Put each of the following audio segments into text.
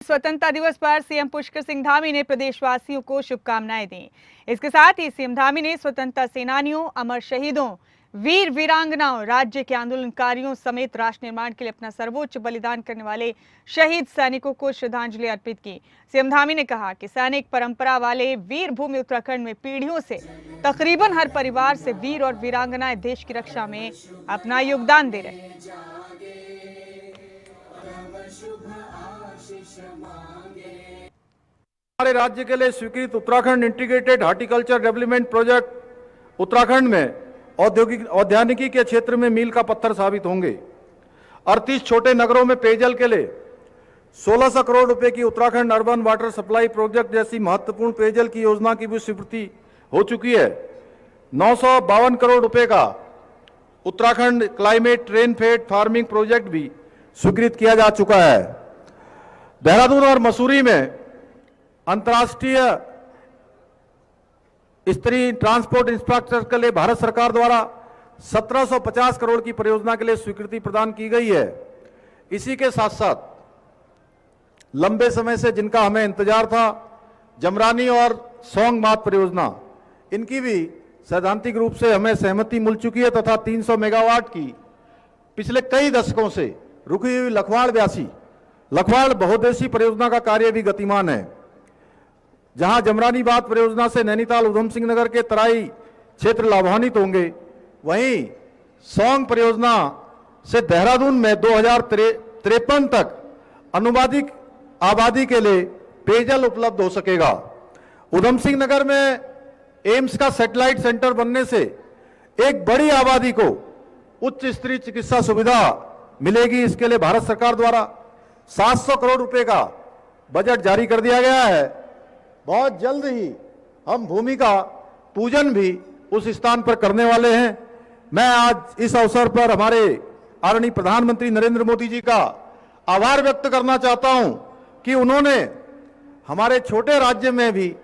स्वतंत्रता दिवस पर सीएम पुष्कर सिंह धामी ने प्रदेशवासियों को शुभकामनाएं दी। इसके साथ ही सीएम धामी ने स्वतंत्रता सेनानियों, अमर शहीदों, वीर वीरांगनाओं, राज्य के आंदोलनकारियों समेत राष्ट्र निर्माण के लिए अपना सर्वोच्च बलिदान करने वाले शहीद सैनिकों को श्रद्धांजलि अर्पित की। सीएम धामी ने कहा कि सैनिक परंपरा वाले वीर भूमि उत्तराखंड में पीढ़ियों से तकरीबन हर परिवार से वीर और वीरांगनाएं देश की रक्षा में अपना योगदान दे रहे हैं। हमारे राज्य के लिए स्वीकृत Uttarakhand integrated horticulture development project Uttarakhand में औद्यानिकी के क्षेत्र में मील का पत्थर साबित होंगे। 38 छोटे नगरों में पेयजल के लिए 1600 करोड़ रुपए की Uttarakhand urban water supply project जैसी महत्वपूर्ण पेयजल की योजना की भी स्वीकृति हो चुकी है। 952 करोड़ रुपए का Uttarakhand climate rainfed farming project भी स्वीकृत किया जा चुका है। देहरादून और मसूरी में अंतर्राष्ट्रीय स्तरीय ट्रांसपोर्ट इंफ्रास्ट्रक्चर के लिए भारत सरकार द्वारा 1750 करोड़ की परियोजना के लिए स्वीकृति प्रदान की गई है। इसी के साथ साथ लंबे समय से जिनका हमें इंतजार था, जमरानी और सोंग मात परियोजना, इनकी भी सैद्धांतिक रूप से हमें सहमति मिल चुकी है तथा 300 मेगावाट की पिछले कई दशकों से रुकी हुई लखवाड़ बहुउद्देशीय परियोजना का कार्य भी गतिमान है। जहां जमरानी बात परियोजना से नैनीताल उधम सिंह नगर के तराई क्षेत्र लाभान्वित होंगे, वहीं सोंग परियोजना से देहरादून में 2053 तक अनुमानित आबादी के लिए पेयजल उपलब्ध हो सकेगा। उधम सिंह नगर में एम्स का सैटेलाइट सेंटर बनने से एक बड़ी आबादी को उच्च स्तरीय चिकित्सा सुविधा मिलेगी। इसके लिए भारत सरकार द्वारा 700 करोड़ रुपए का बजट जारी कर दिया गया है। बहुत जल्द ही हम भूमि का पूजन भी उस स्थान पर करने वाले हैं। मैं आज इस अवसर पर हमारे आदरणीय प्रधानमंत्री नरेंद्र मोदी जी का आभार व्यक्त करना चाहता हूं कि उन्होंने हमारे छोटे राज्य में भी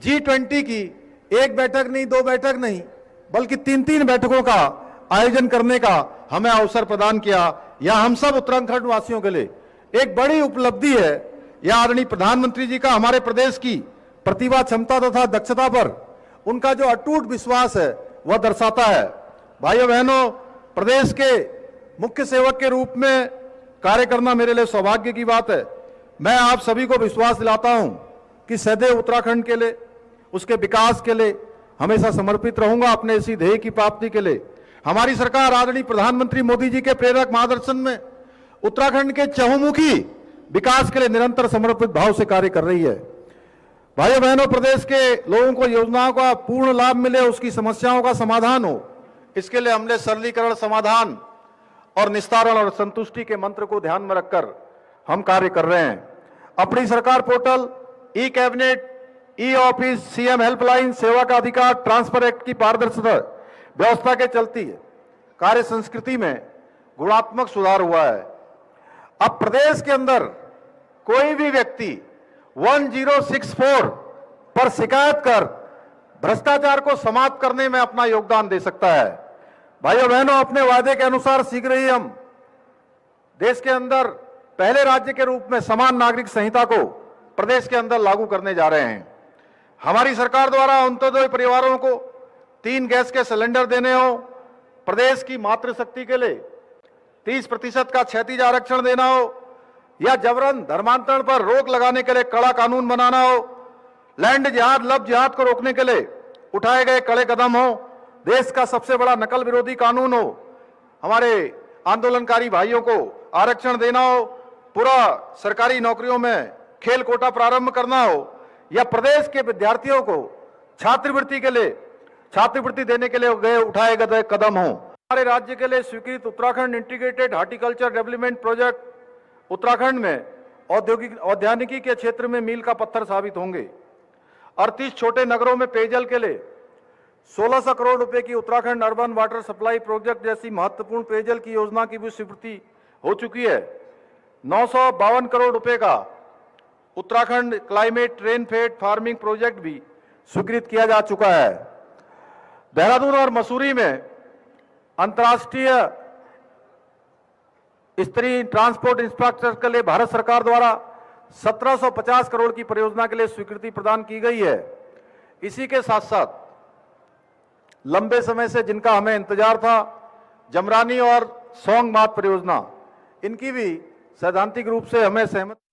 G20 की एक बैठक नहीं, दो बैठक नहीं, बल्कि 3-3 बैठकों का आयोजन करने का हमें अवसर प्रदान किया। यह हम सब उत्तराखंड वासियों के लिए एक बड़ी उपलब्धि है। यह आदरणीय प्रधानमंत्री जी का हमारे प्रदेश की प्रतिभा, क्षमता तथा दक्षता पर उनका जो अटूट विश्वास है वह दर्शाता है। भाइयों बहनों, प्रदेश के मुख्य सेवक के रूप में कार्य करना मेरे लिए सौभाग्य की बात है। मैं आप सभी को विश्वास दिलाता हूं कि सदैव उत्तराखंड के लिए, उसके विकास के लिए हमेशा समर्पित रहूंगा। अपने इसी ध्येय की प्राप्ति के लिए हमारी सरकार आदरणीय प्रधानमंत्री मोदी जी के प्रेरक मार्गदर्शन में उत्तराखंड के चहुमुखी विकास के लिए निरंतर समर्पित भाव से कार्य कर रही है। भाइयों बहनों, प्रदेश के लोगों को योजनाओं का पूर्ण लाभ मिले, उसकी समस्याओं का समाधान हो, इसके लिए हमने सरलीकरण, समाधान और निस्तारण और संतुष्टि के मंत्र को ध्यान में रखकर हम कार्य कर रहे हैं। अपनी सरकार portal, e cabinet, e office, CM helpline, सेवा का अधिकार, ट्रांसफर एक्ट की पारदर्शिता व्यवस्था के चलती है कार्य संस्कृति में गुणात्मक सुधार हुआ है। अब प्रदेश के अंदर कोई भी व्यक्ति 1064 पर शिकायत कर भ्रष्टाचार को समाप्त करने में अपना योगदान दे सकता है। भाइयों बहनों, अपने वादे के अनुसार शीघ्र ही हम देश के अंदर पहले राज्य के रूप में समान नागरिक संहिता को प्रदेश के अंदर लागू करने जा रहे हैं। हमारी सरकार द्वारा अंत्योदय परिवारों को 3 गैस के सिलेंडर देने हो, प्रदेश की मातृशक्ति के लिए 30% का क्षैतिज आरक्षण देना हो, या जबरन धर्मांतरण पर रोक लगाने के लिए कड़ा कानून बनाना हो, लैंड जिहाद, लव जिहाद को रोकने के लिए उठाए गए कड़े कदम हो, देश का सबसे बड़ा नकल विरोधी कानून हो, हमारे आंदोलनकारी भाइयों को आरक्षण देना हो, पूरा सरकारी नौकरियों में खेल कोटा प्रारंभ करना हो, या प्रदेश के विद्यार्थियों को छात्रवृत्ति देने के लिए उठाए गए कदम हो। हमारे राज्य के लिए स्वीकृत Uttarakhand integrated horticulture development project Uttarakhand में औद्यानिकी के क्षेत्र में मील का पत्थर साबित होंगे। 38 छोटे नगरों में पेयजल के लिए 1600 करोड़ रुपए की Uttarakhand urban water supply project जैसी महत्वपूर्ण पेयजल की योजना की भी स्वीकृति हो चुकी है। 952 करोड़ रुपए का Uttarakhand climate rainfed farming project भी स्वीकृत किया जा चुका है। देहरादून और मसूरी में अंतर्राष्ट्रीय स्तरीय ट्रांसपोर्ट इंफ्रास्ट्रक्चर के लिए भारत सरकार द्वारा 1750 करोड़ की परियोजना के लिए स्वीकृति प्रदान की गई है। इसी के साथ साथ लंबे समय से जिनका हमें इंतजार था, जमरानी और सोंग मात परियोजना, इनकी भी सैद्धांतिक रूप से हमें सहमति